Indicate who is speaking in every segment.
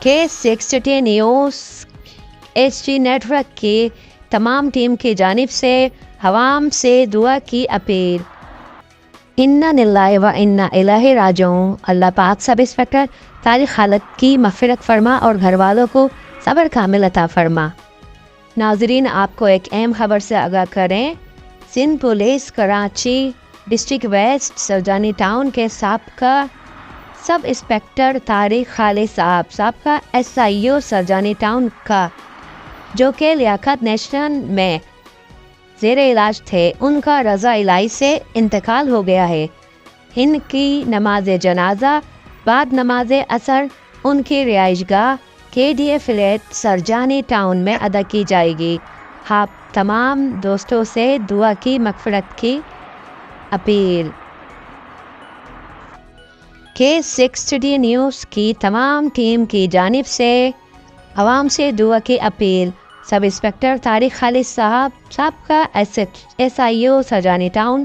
Speaker 1: K60 news HD network کی تمام team کی جانب سے عوام سے دعا کی اپیل۔ انا للہ و انا الیہ راجعون۔ اللہ پاک سب انسپکٹر طارق خالد کی مغفرت فرما اور گھر والوں کو صبر کامل عطا فرما۔ ناظرین، آپ کو ایک اہم خبر سے آگاہ کریں۔ Sindh police Karachi district west Surjani town کے سابقہ سب انسپکٹر طارق خالد صاحب، سابقہ SIO سرجانی ٹاؤن کا، جو کہ لیاقت نیشنل میں زیر علاج تھے، ان کا رضا الہی سے انتقال ہو گیا ہے۔ ان کی نماز جنازہ بعد نماز عصر ان کی رہائش گاہ KDA فلیٹ سرجانی ٹاؤن میں ادا کی جائے گی۔ آپ تمام دوستوں سے دعا کی مغفرت کی اپیل۔ K60 نیوز کی تمام ٹیم کی جانب سے عوام سے دعا کی اپیل۔ سب انسپکٹر طارق خالد صاحب، سابقہ SIO سرجانی ٹاؤن،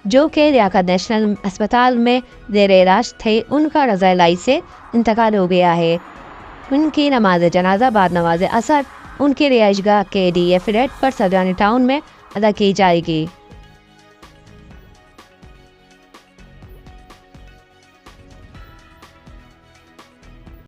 Speaker 1: جو کہ لیاقت نیشنل اسپتال میں زیر علاج تھے، ان کا رضا الہی سے انتقال ہو گیا ہے۔ ان کی نماز جنازہ بعد نماز عصر ان کی رہائش گاہ KDA فلیٹ پر سرجانی ٹاؤن میں ادا کی جائے گی۔